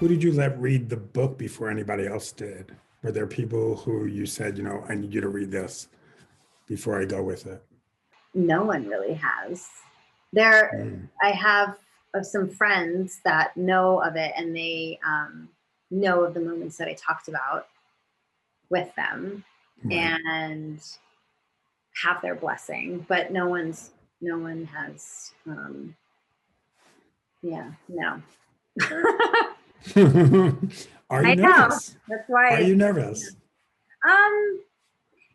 Who did you let read the book before anybody else did? Were there people who you said, I need you to read this before I go with it? No one really has. There, Mm. I have some friends that know of it, and they know of the moments that I talked about with them, Right. and have their blessing, but no one has, yeah, no. Are you I know, nervous? that's why Are you nervous? um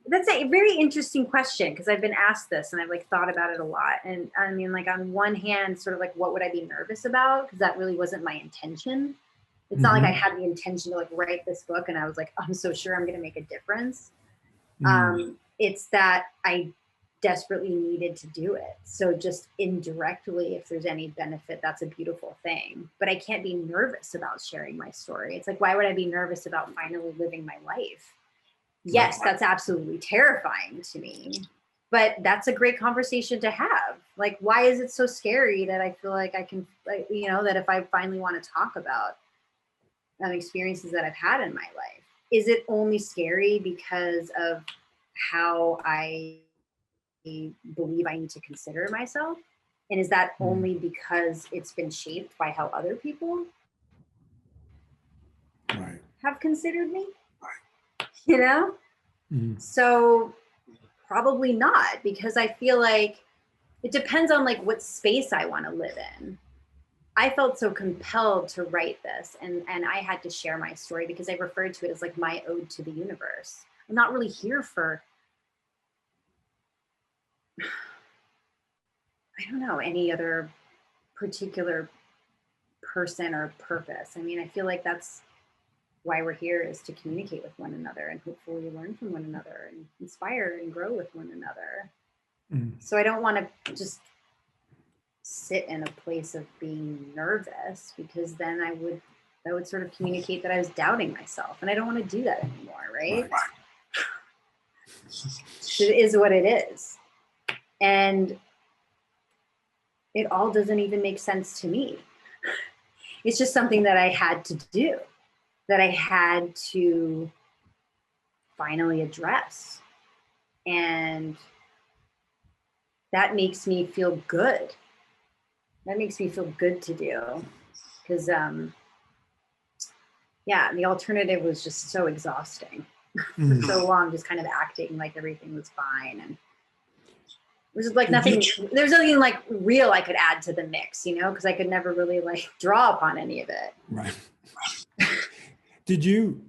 that's a very interesting question, because I've been asked this and I've like thought about it a lot. And I mean, like, on one hand, sort of like, what would I be nervous about? Because that really wasn't my intention. It's not like I Mm-hmm. had the intention to like write this book and I was like, I'm so sure I'm going to make a difference. Mm. It's that I desperately needed to do it. So just indirectly, if there's any benefit, that's a beautiful thing. But I can't be nervous about sharing my story. It's like, why would I be nervous about finally living my life? Yes, Right. that's absolutely terrifying to me. But that's a great conversation to have. Like, why is it so scary that I feel like I can, like, that if I finally want to talk about experiences that I've had in my life, is it only scary because of how I believe I need to consider myself? And is that Mm. only because it's been shaped by how other people Right. have considered me? You know? Mm. So probably not, because I feel like it depends on like what space I want to live in. I felt so compelled to write this, and I had to share my story because I referred to it as like my ode to the universe. I'm not really here for, I don't know, any other particular person or purpose. I mean, I feel like that's why we're here, is to communicate with one another and hopefully learn from one another and inspire and grow with one another. Mm. So I don't want to just sit in a place of being nervous, because then that would sort of communicate that I was doubting myself, and I don't want to do that anymore, right? Right. It is what it is. And it all doesn't even make sense to me. It's just something that I had to do, that I had to finally address. And that makes me feel good. That makes me feel good to do. Because, yeah, the alternative was just so exhausting for so long, just kind of acting like everything was fine. And there's like nothing, there's nothing like real I could add to the mix, because I could never really like draw upon any of it. Right.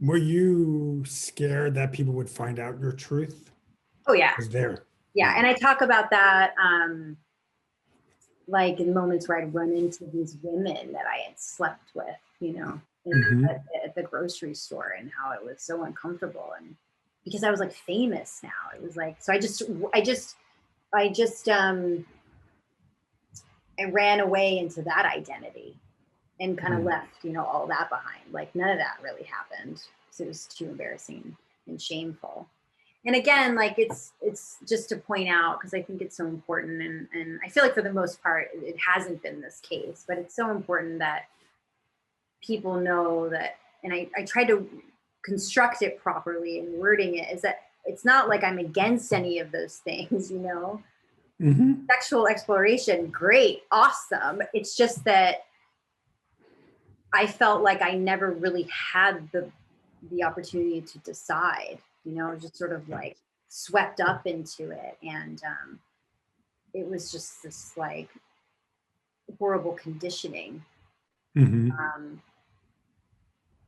Were you scared that people would find out your truth? Oh yeah. Was there? Yeah. And I talk about that, like in moments where I'd run into these women that I had slept with, Mm-hmm. at the grocery store, and how it was so uncomfortable. And because I was like famous now, it was like, so I ran away into that identity and kind of left, all that behind. Like none of that really happened, because it was too embarrassing and shameful. And again, like it's just to point out, because I think it's so important, and I feel like for the most part it hasn't been this case, but it's so important that people know that. And I tried to construct it properly, and wording it is that it's not like I'm against any of those things. Mm-hmm. Sexual exploration, great, awesome. It's just that I felt like I never really had the opportunity to decide, just sort of like swept up into it. And it was just this like horrible conditioning. Mm-hmm.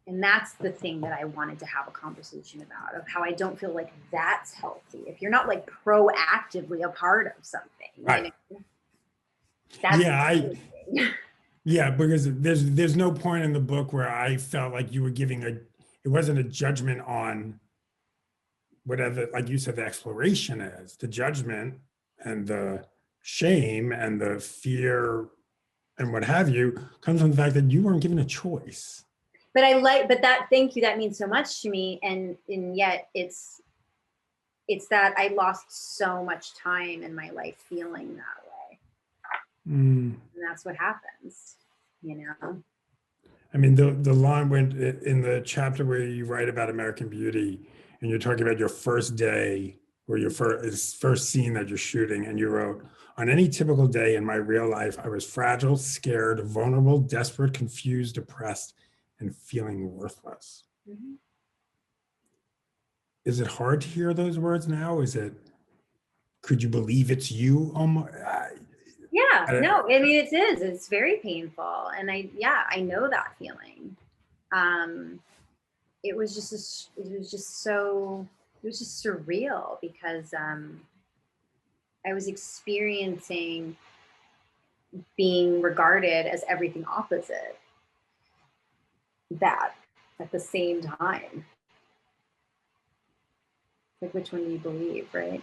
And that's the thing that I wanted to have a conversation about, of how I don't feel like that's healthy. If you're not like proactively a part of something, Right. That's Yeah, because there's no point in the book where I felt like you were giving it wasn't a judgment on whatever, like you said, the exploration is. The judgment and the shame and the fear and what have you comes from the fact that you weren't given a choice. but that, thank you, that means so much to me. And yet it's that I lost so much time in my life feeling that way. And that's what happens. I mean, the line went in the chapter where you write about American Beauty, and you're talking about your first day or your first scene that you're shooting, and you wrote, "On any typical day in my real life, I was fragile, scared, vulnerable, desperate, confused, depressed, and feeling worthless." Mhm. Is it hard to hear those words now? Could you believe it's you? Yeah, I, no, I mean, it is. It's very painful. And I know that feeling. Um, it was just, it was just surreal because I was experiencing being regarded as everything opposite that at the same time. Like, which one do you believe, right?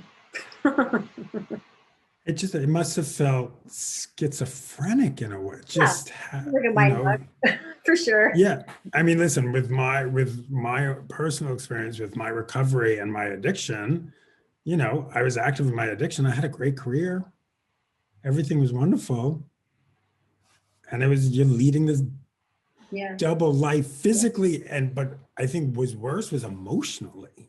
it must have felt schizophrenic in a way. Yeah, like a mind fuck, for sure. Yeah. I mean, listen, with my personal experience with my recovery and my addiction, I was active in my addiction. I had a great career. Everything was wonderful. And you're leading this Yeah. double life physically, but I think was worse was emotionally.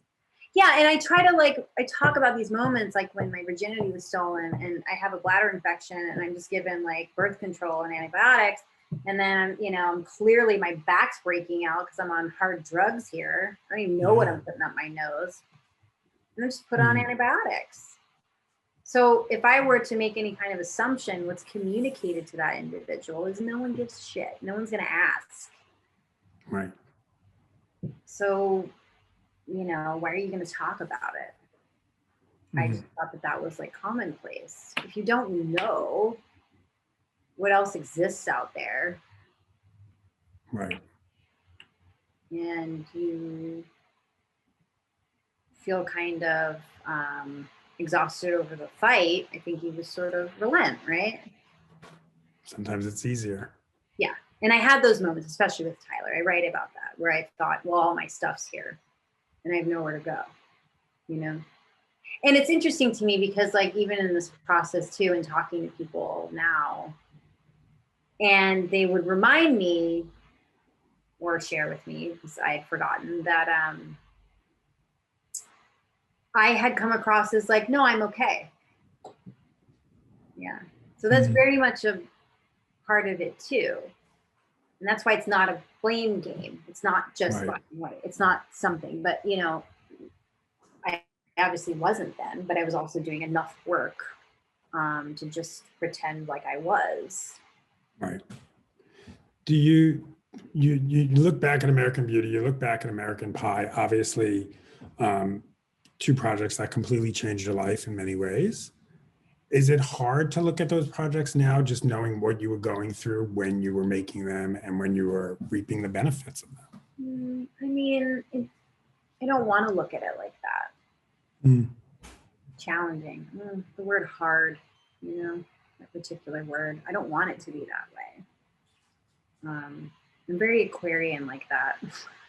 Yeah, and I try to I talk about these moments like when my virginity was stolen and I have a bladder infection and I'm just given like birth control and antibiotics. And then, I'm clearly my back's breaking out because I'm on hard drugs here. I don't even know what Yeah. I'm putting up my nose. And I just put on Mm, antibiotics. So if I were to make any kind of assumption, what's communicated to that individual is no one gives a shit. No one's going to ask. right. So, why are you going to talk about it? I Mhm. just thought that was like commonplace. If you don't know what else exists out there Right. and you feel kind of exhausted over the fight, I think you just sort of relent, right? Sometimes it's easier. Yeah. And I had those moments, especially with Tyler. I write about that where I thought, well, all my stuff's here and I have nowhere to go, you know? And it's interesting to me because, like, even in this process too, and talking to people now, and they would remind me or share with me because I had forgotten that I had come across as like, no, I'm okay. Yeah. So that's Mhm. very much a part of it too. And that's why it's not a blame game. It's not just Right. black and white. It's not something, but I obviously wasn't then, but I was also doing enough work to just pretend like I was. Right. Do you look back at American Beauty, you look back at American Pie, obviously, um, two projects that completely changed your life in many ways. Is it hard to look at those projects now, just knowing what you were going through when you were making them and when you were reaping the benefits of them? I mean, I don't want to look at it like that. Mm, Challenging. The word hard, that particular word. I don't want it to be that way. I'm very Aquarian like that.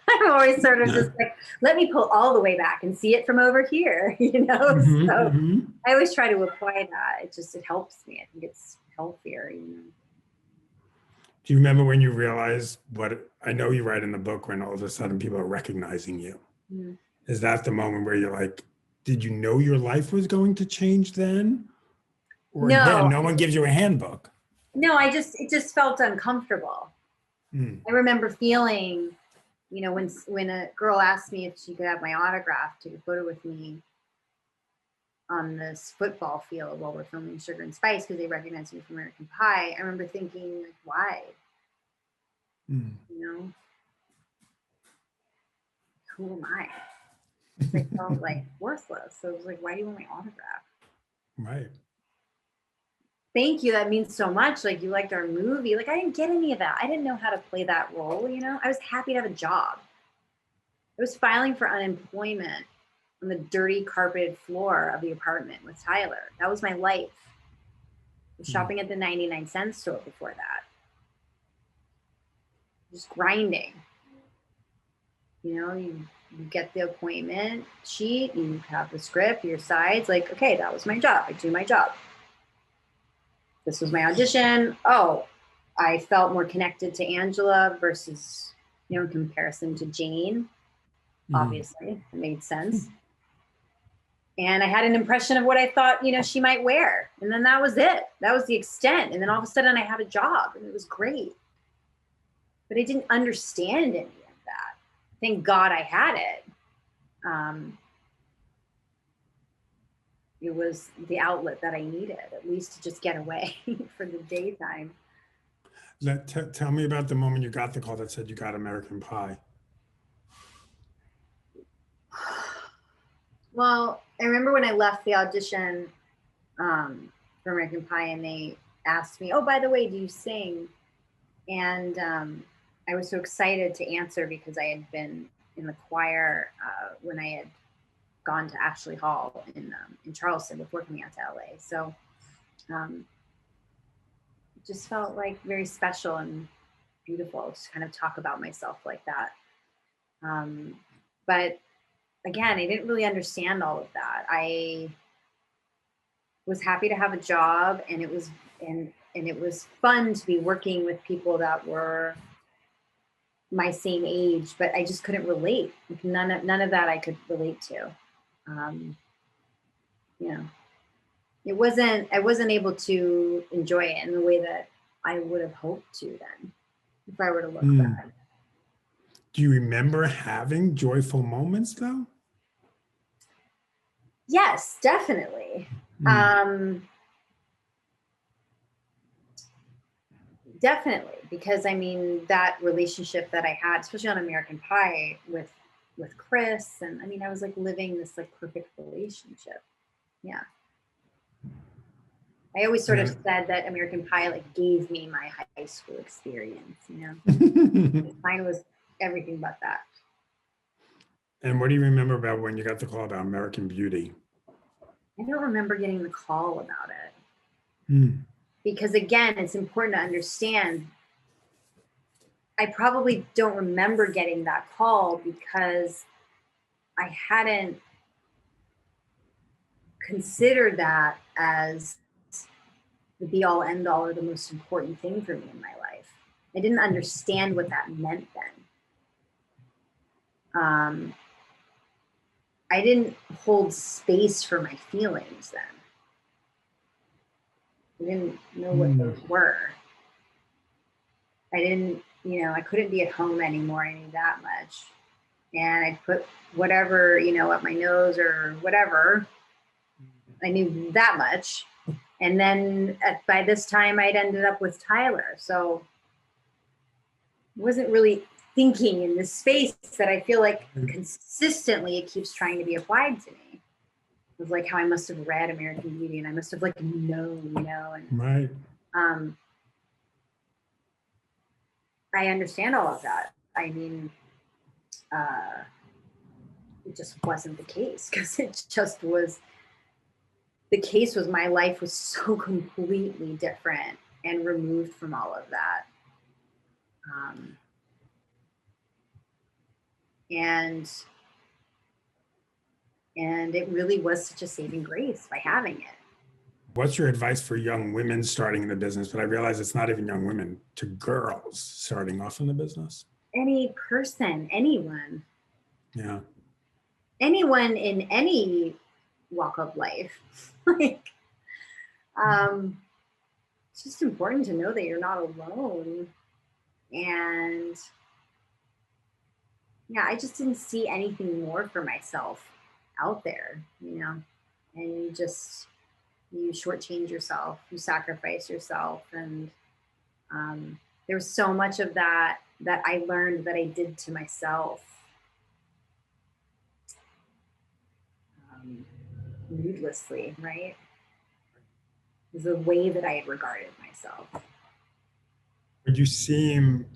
I'm always sort of just no. like, let me pull all the way back and see it from over here, Mhm, So mhm. I always try to apply that. It helps me. I think it's healthier. Do you remember when you realized I know you write in the book when all of a sudden people are recognizing you? Mm. Is that the moment where you're like, did you know your life was going to change then? Or again, No, no one gives you a handbook. no, it just felt uncomfortable. Mm, I remember feeling, when a girl asked me if she could have my autograph, take a photo with me on this football field while we're filming Sugar and Spice because they recognized me from American Pie. I remember thinking, like, why? mm. You know, who am I? I felt like worthless. So it was like, why do you want my autograph? Right. Thank you. That means so much. Like, you liked our movie. Like, I didn't get any of that. I didn't know how to play that role. I was happy to have a job. I was filing for unemployment on the dirty carpeted floor of the apartment with Tyler. That was my life. I was Mm, shopping at the 99-cent store before that, just grinding. You get the appointment sheet, you have the script, your sides, like, okay, that was my job. I do my job. This was my audition. Oh, I felt more connected to Angela versus, in comparison to Jane. Mm. Obviously, it made sense. And I had an impression of what I thought, she might wear. And then that was it. That was the extent. And then all of a sudden I had a job and it was great. But I didn't understand any of that. Thank God I had it. It was the outlet that I needed, at least to just get away for the daytime. Tell me about the moment you got the call that said you got American Pie. Well, I remember when I left the audition for American Pie, and they asked me, "Oh, by the way, do you sing?" And I was so excited to answer because I had been in the choir when I had gone to Ashley Hall in Charleston before coming out to LA. So it just felt like very special and beautiful to kind of talk about myself like that. But again, I didn't really understand all of that. I was happy to have a job, and it was fun to be working with people that were my same age, but I just couldn't relate. None of that I could relate to. I wasn't able to enjoy it in the way that I would have hoped to then, if I were to look back. Do you remember having joyful moments though? Yes, definitely. Definitely, because I mean that relationship that I had, especially on American Pie with Chris, and I mean I was like living this like perfect relationship. Yeah. I always sort of said that American Pie like gave me my high school experience, Mine was everything but that. And what do you remember about when you got the call about American Beauty? I don't remember getting the call about it. Because again, it's important to understand, I probably don't remember getting that call because I hadn't considered that as the be all end all or the most important thing for me in my life. I didn't understand what that meant then. I didn't hold space for my feelings then. I didn't know what those were. I didn't, I couldn't be at home anymore. I knew that much. And I'd put whatever, up my nose or whatever. I knew that much. And then by this time I'd ended up with Tyler. So I wasn't really thinking in this space that I feel like consistently it keeps trying to be applied to me. It was like how I must have read American Beauty and I must have like known, and right. I understand all of that. I mean, it just wasn't the case because it just was. The case was my life was so completely different and removed from all of that. And it really was such a saving grace by having it. What's your advice for young women starting in the business? But I realize it's not even young women, to girls starting off in the business. Any person, anyone. Yeah. Anyone in any walk of life. Like, it's just important to know that you're not alone. And yeah, I just didn't see anything more for myself out there, and you shortchange yourself, you sacrifice yourself. And there was so much of that I learned that I did to myself needlessly, right? It was the way that I had regarded myself. Would you seem,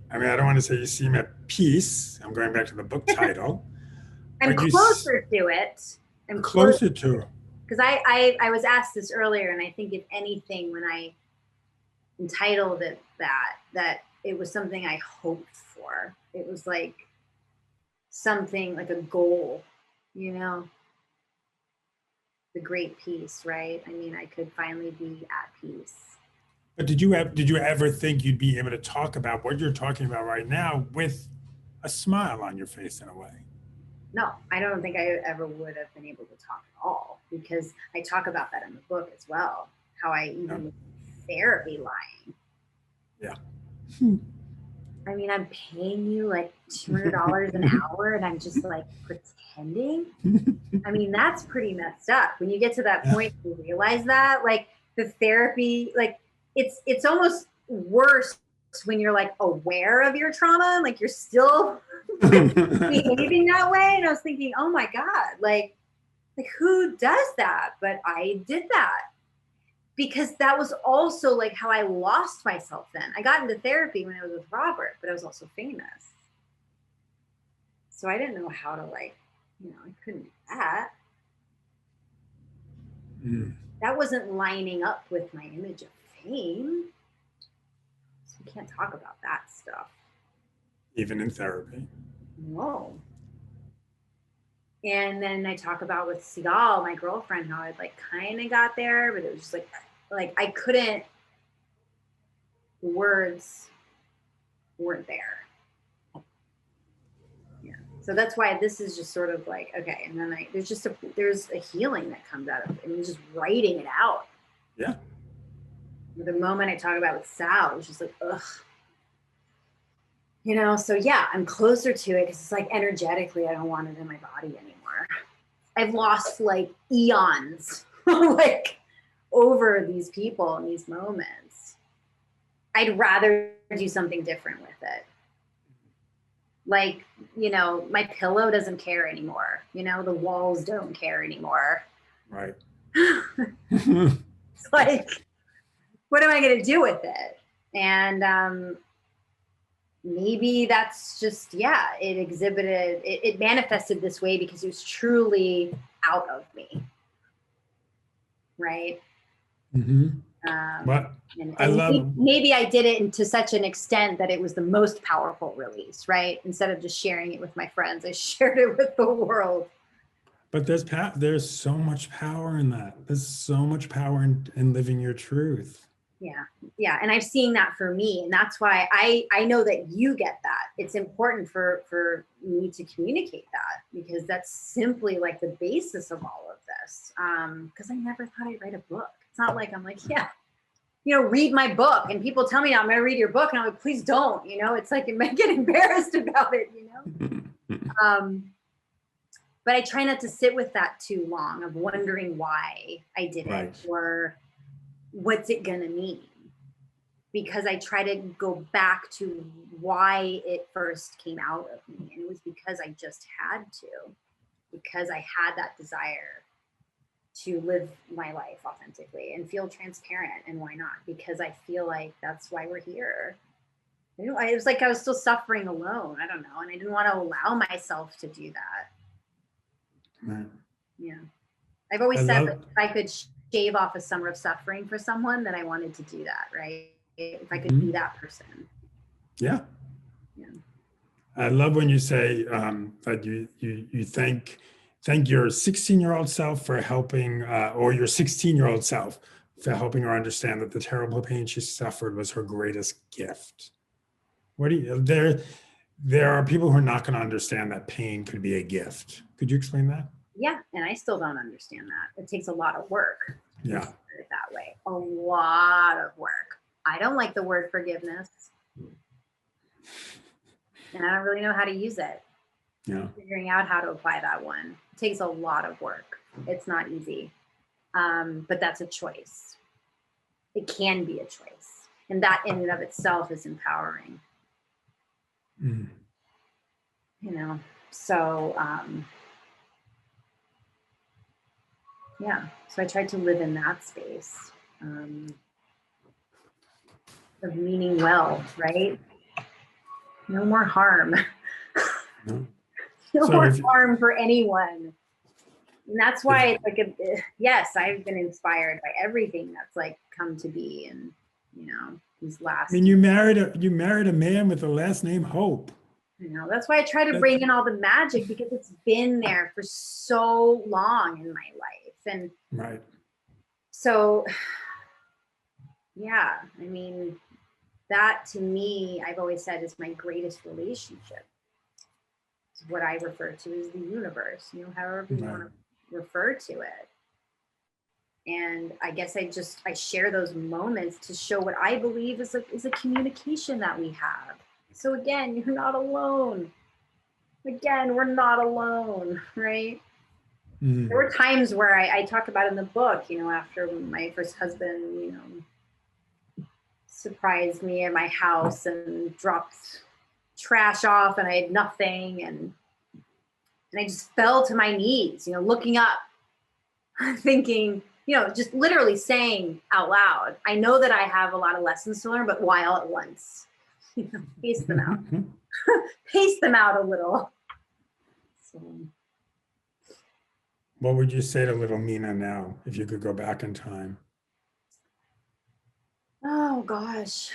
I mean, I don't want to say you seem at peace. I'm going back to the book title. I'm closer to it. I'm closer to. Because I was asked this earlier, and I think if anything, when I entitled it that it was something I hoped for. It was like something like a goal, the great peace, right? I mean, I could finally be at peace. But did you ever think you'd be able to talk about what you're talking about right now with a smile on your face in a way? No, I don't think I ever would have been able to talk at all, because I talk about that in the book as well. How I Yeah. even therapy lying. Yeah. I mean, I'm paying you like $200 an hour and I'm just like pretending. I mean, that's pretty messed up. When you get to that Yeah. point, you realize that like the therapy, like it's almost worse when you're like aware of your trauma and like you're still behaving that way. And I was thinking, oh my God, like who does that? But I did that because that was also like how I lost myself then. I got into therapy when I was with Robert, but I was also famous. So I didn't know how to like, I couldn't do that. Mm. That wasn't lining up with my image of fame. So we can't talk about that stuff. Even in therapy. No. And then I talk about with Sigal, my girlfriend, how I like kind of got there, but it was just like I couldn't, the words weren't there. Yeah. So that's why this is just sort of like, okay. And then there's a healing that comes out of it. I mean, just writing it out. Yeah. The moment I talk about with Sal, it was just like, ugh. So yeah, I'm closer to it because it's like energetically, I don't want it in my body anymore. I've lost like eons like over these people and these moments. I'd rather do something different with it. Like, my pillow doesn't care anymore. The walls don't care anymore. Right. It's like, what am I going to do with it? And maybe that's just, it manifested this way because it was truly out of me. Right. Mm-hmm. But I love. Maybe I did it to such an extent that it was the most powerful release, right? Instead of just sharing it with my friends, I shared it with the world. But there's so much power in that. There's so much power in living your truth. Yeah. Yeah. And I've seen that for me. And that's why I know that you get that. It's important for me to communicate that, because that's simply like the basis of all of this. Because I never thought I'd write a book. It's not like I'm like, yeah, read my book. And people tell me I'm going to read your book. And I'm like, please don't, it's like, I might get embarrassed about it, But I try not to sit with that too long of wondering why I did it or what's it going to mean. Because I try to go back to why it first came out of me. And it was because I just had to, because I had that desire to live my life authentically and feel transparent. And why not? Because I feel like that's why we're here. It was like I was still suffering alone. I don't know. And I didn't want to allow myself to do that. Right. Yeah. I've always said that if I could shave off a summer of suffering for someone, then I wanted to do that, right? If I could be that person. Yeah. Yeah. I love when you say that you thank your 16-year-old self for helping, or your 16-year-old self for helping her understand that the terrible pain she suffered was her greatest gift. There are people who are not going to understand that pain could be a gift. Could you explain that? Yeah, and I still don't understand that. It takes a lot of work. Yeah. To put it that way. A lot of work. I don't like the word forgiveness. And I don't really know how to use it. Yeah. Figuring out how to apply that one. It takes a lot of work. It's not easy. But that's a choice. It can be a choice. And that in and of itself is empowering. Mm. So yeah, so I tried to live in that space of meaning well, right? No more harm. No more harm for anyone. And that's why it's like, yes, I've been inspired by everything that's like come to be. And, these last. I mean, you married a man with the last name Hope. That's why I try to bring in all the magic, because it's been there for so long in my life. And right. So yeah, I mean, that to me, I've always said is my greatest relationship. It's what I refer to as the universe, however you want Right. to refer to it. And I guess I share those moments to show what I believe is a communication that we have. So again, you're not alone. Again, we're not alone, right? There were times where I talk about in the book, after my first husband, surprised me at my house and dropped trash off, and I had nothing, and I just fell to my knees, looking up, thinking, just literally saying out loud, I know that I have a lot of lessons to learn, but why all at once? Pace them out. Pace them out a little. So, What would you say to little Mena now if you could go back in time? oh gosh,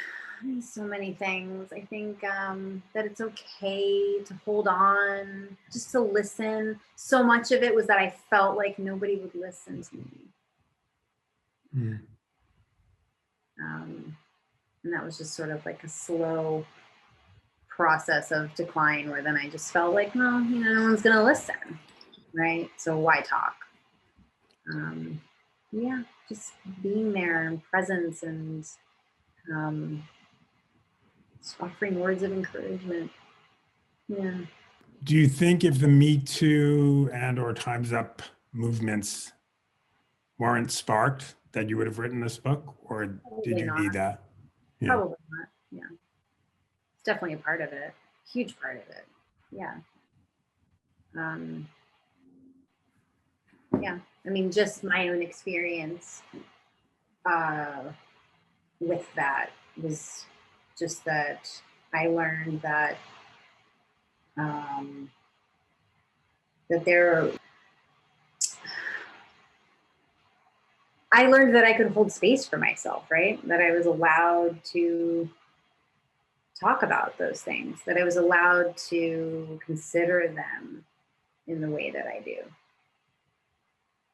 so many things. I think that it's okay to hold on, just to listen. So much of it was that I felt like nobody would listen to me. And that was just sort of like a slow process of decline, where then I just felt like, no, no one's going to listen, right? So why talk? Yeah, just being there and presence, and just offering words of encouragement. Yeah. Do you think if the Me Too and or Time's Up movements weren't sparked, that you would have written this book, or did Probably you not. need that? Yeah. Probably not. Yeah. It's definitely a part of it. Huge part of it. Yeah. Yeah. I mean, just my own experience with that was just that I learned that that I learned that I could hold space for myself, right? That I was allowed to talk about those things, that I was allowed to consider them in the way that I do.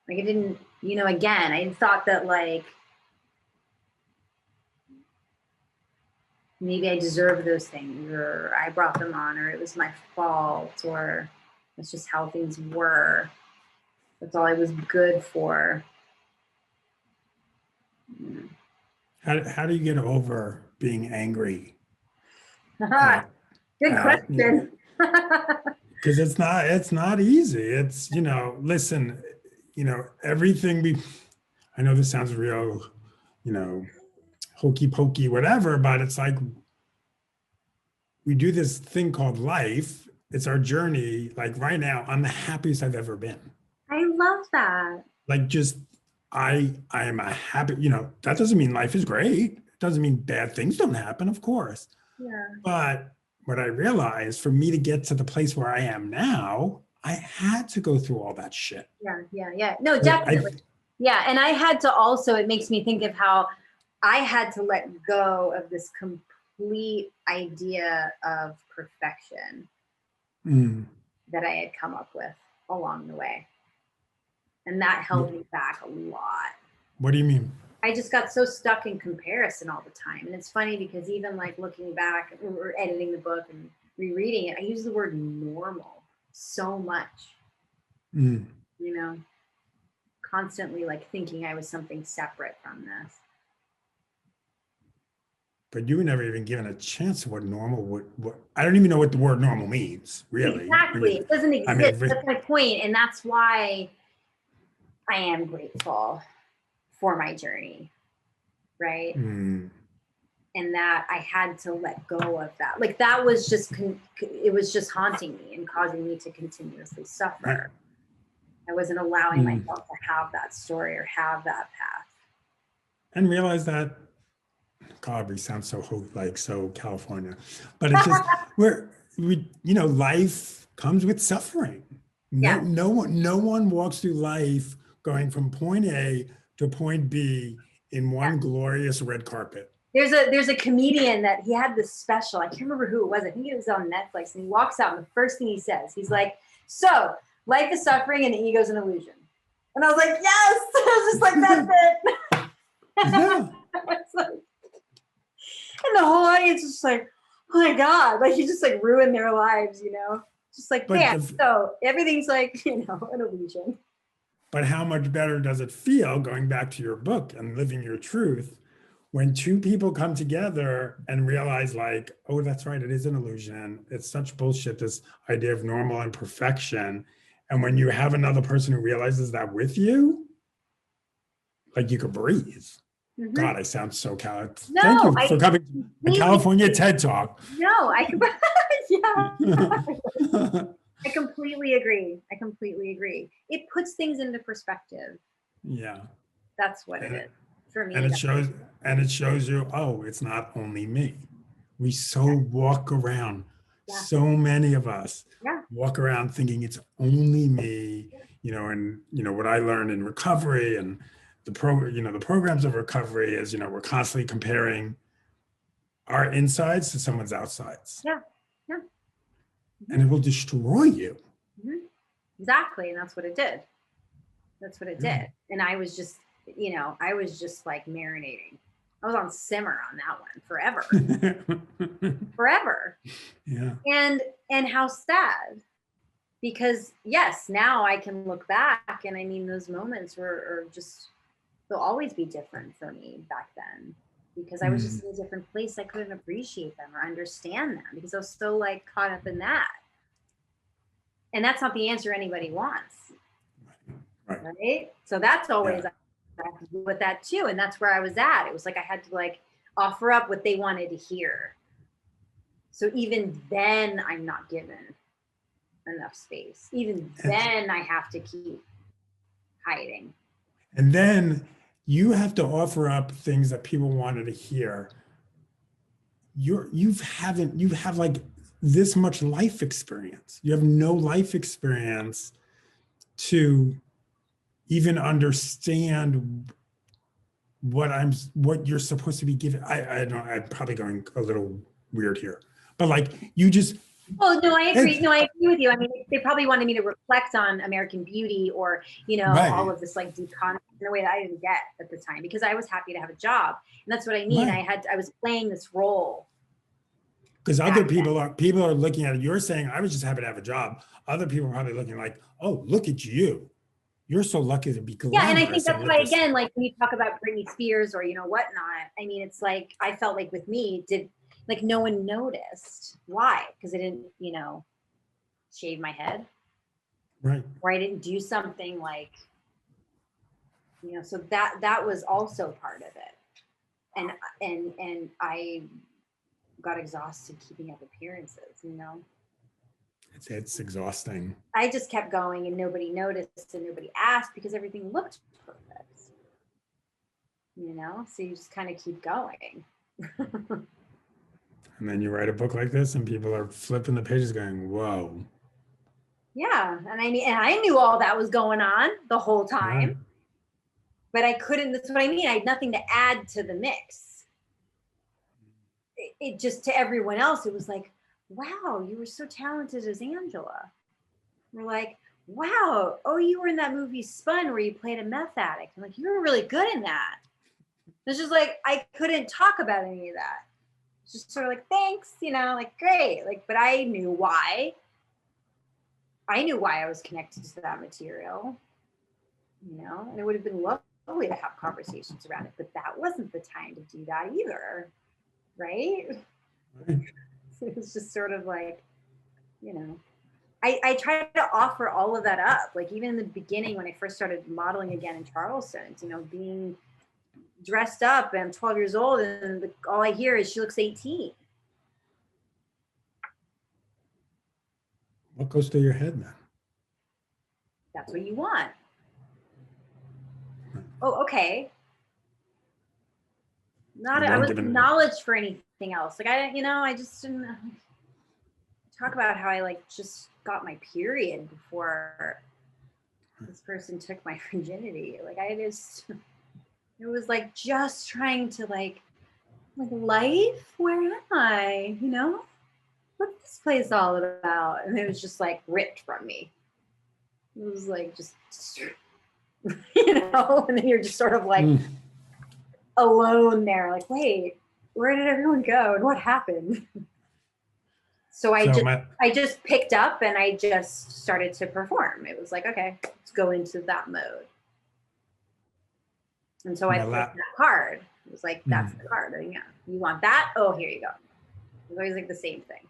Like I didn't, again, I thought that like maybe I deserved those things, or I brought them on, or it was my fault, or that's just how things were. That's all I was good for. How do you get over being angry? Good question. Because it's not easy. It's, listen, everything I know this sounds real, hokey pokey, whatever, but it's like we do this thing called life. It's our journey. Like right now, I'm the happiest I've ever been. I love that. Like just I am a happy, that doesn't mean life is great. It doesn't mean bad things don't happen, of course. Yeah. But what I realized, for me to get to the place where I am now, I had to go through all that shit. Yeah. No, definitely. Yeah. And I had to also, it makes me think of how I had to let go of this complete idea of perfection that I had come up with along the way. And that held me back a lot. What do you mean? I just got so stuck in comparison all the time. And it's funny because even like looking back or editing the book and rereading it, I use the word normal so much, constantly like thinking I was something separate from this. But you were never even given a chance of what normal what I don't even know what the word normal means, really. Exactly. It doesn't exist. That's my point. And that's why I am grateful for my journey. Right. And that I had to let go of that. Like that was just, it was just haunting me and causing me to continuously suffer. I wasn't allowing myself to have that story or have that path. And realize that, God, we sound so so California, but it's just life comes with suffering. No one walks through life going from point A to point B in one glorious red carpet. There's a comedian that he had this special. I can't remember who it was. I think it was on Netflix. And he walks out, and the first thing he says, he's like, "So life is suffering, and the ego's an illusion." And I was like, "Yes!" I was just like, "That's it." Yeah. It's like, it's just like, oh my God, like you just like ruin their lives, you know? Just like, But yeah, so everything's like, you know, an illusion. But how much better does it feel, going back to your book and living your truth, when two people come together and realize like, oh, that's right, it is an illusion. It's such bullshit, this idea of normal and perfection. And when you have another person who realizes that with you, like you could breathe. Mhm. God, I sound so No, Thank you I for coming to the California TED Talk. No, I could, yeah. I completely agree. I completely agree. It puts things into perspective. Yeah. That's what it is for me. And it shows you, oh, it's not only me. We walk around, Yeah. so many of us Yeah. walk around thinking it's only me, and what I learned in recovery and the programs of recovery is, we're constantly comparing our insides to someone's outsides. Yeah. Yeah. And it will destroy you. Mm-hmm. Exactly. And that's what it did. That's what it did. And I was just like marinating. I was on simmer on that one forever. Forever. Yeah. And how sad. Because yes, now I can look back, and I mean those moments are just, they'll always be different for me back then, because I was just in a different place. I couldn't appreciate them or understand them because I was so like caught up in that. And that's not the answer anybody wants. Right? So that's always, I have to deal with that too. And that's where I was at. It was like I had to like offer up what they wanted to hear. So even then I'm not given enough space. Even then I have to keep hiding. And then you have to offer up things that people wanted to hear. You have like this much life experience. You have no life experience to even understand what you're supposed to be given. I don't, I'm probably going a little weird here, but like you just. Oh, no, I agree. No, I agree with you. I mean, they probably wanted me to reflect on American Beauty or, all of this like deep content in a way that I didn't get at the time, because I was happy to have a job. And that's what I mean. Right. I was playing this role. Because other people are looking at it. You're saying, I was just happy to have a job. Other people are probably looking like, oh, look at you. You're so lucky to be glamorous. Yeah, and I think that's why, again, like when you talk about Britney Spears or, whatnot, I mean, it's like, I felt like with me, like no one noticed. Why? Because I didn't, shave my head. Right. Or I didn't do something like, so that was also part of it. And I got exhausted keeping up appearances, It's exhausting. I just kept going and nobody noticed and nobody asked because everything looked perfect. So you just kind of keep going. And then you write a book like this and people are flipping the pages going, whoa. Yeah. And I knew all that was going on the whole time. Right. But I couldn't, that's what I mean. I had nothing to add to the mix. It just, to everyone else, it was like, wow, you were so talented as Angela. We're like, wow, oh, you were in that movie Spun where you played a meth addict. I'm like, you were really good in that. It's just like, I couldn't talk about any of that. It's just sort of like, thanks, like, great. Like, but I knew why. I knew why I was connected to that material, and it would have been lovely to have conversations around it, but that wasn't the time to do that either. Right? So it was just sort of like, I tried to offer all of that up. Like even in the beginning, when I first started modeling again in Charleston, being dressed up, and I'm 12 years old and all I hear is she looks 18. What goes through your head then? That's what you want. Oh, okay. I wasn't acknowledged for anything else. Like I just didn't talk about how I like just got my period before this person took my virginity. Like it was like just trying to like life, where am I? What's this place all about? And it was just like ripped from me. It was like just and then you're just sort of like alone there, like, wait, where did everyone go and what happened? So I just picked up and I just started to perform. It was like, okay, let's go into that mode. And so I picked that card. It was like, that's the card. Yeah. You want that? Oh, here you go. It was always like the same thing.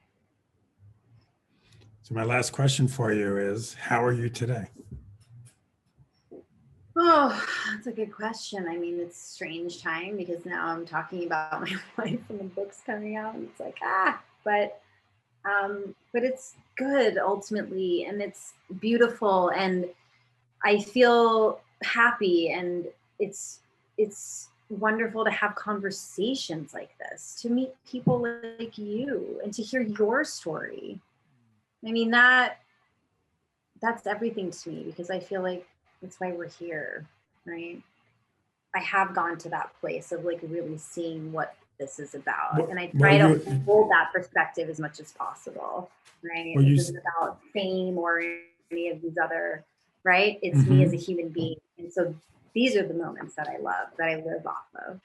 So my last question for you is, how are you today? Oh, that's a good question. I mean, it's a strange time because now I'm talking about my life and the book's coming out. And it's like, but it's good ultimately, and it's beautiful, and I feel happy, and it's wonderful to have conversations like this, to meet people like you, and to hear your story. I mean, that's everything to me, because I feel like that's why we're here, right? I have gone to that place of like really seeing what this is about, and I try to hold that perspective as much as possible, right? It isn't about fame or any of these other, right? It's me as a human being, and so these are the moments that I love, that I live off of.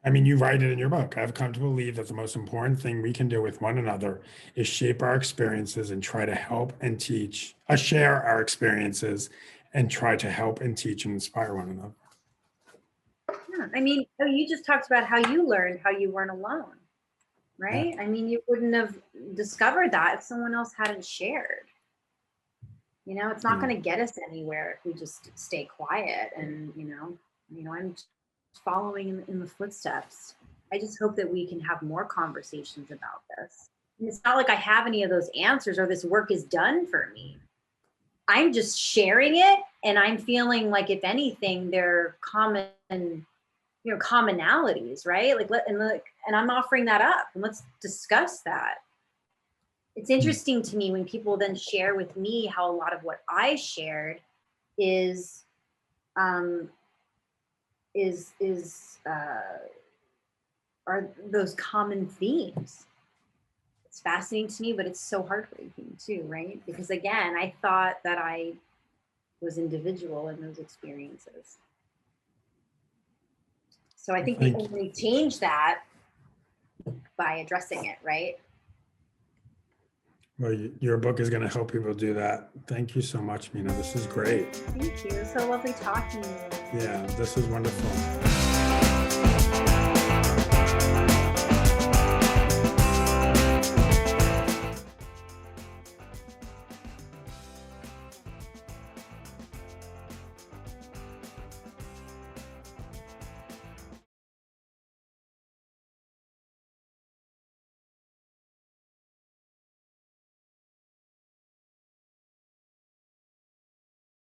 I mean, you write it in your book. I've come to believe that the most important thing we can do with one another is shape our experiences and try to help and teach, share our experiences and try to help and teach and inspire one another. Yeah, I mean, you just talked about how you learned how you weren't alone, right? Yeah. I mean, you wouldn't have discovered that if someone else hadn't shared. You know, it's not going to get us anywhere if we just stay quiet. And I'm just following in the footsteps. I just hope that we can have more conversations about this. And it's not like I have any of those answers or this work is done for me. I'm just sharing it, and I'm feeling like, if anything, they're commonalities, right? And I'm offering that up, and let's discuss that. It's interesting to me when people then share with me how a lot of what I shared are those common themes. It's fascinating to me, but it's so heartbreaking too, right? Because again, I thought that I was individual in those experiences. So I think we only change that by addressing it, right? Well, your book is going to help people do that. Thank you so much, Mena. This is great. Thank you. It's so lovely talking to you. Yeah, this is wonderful.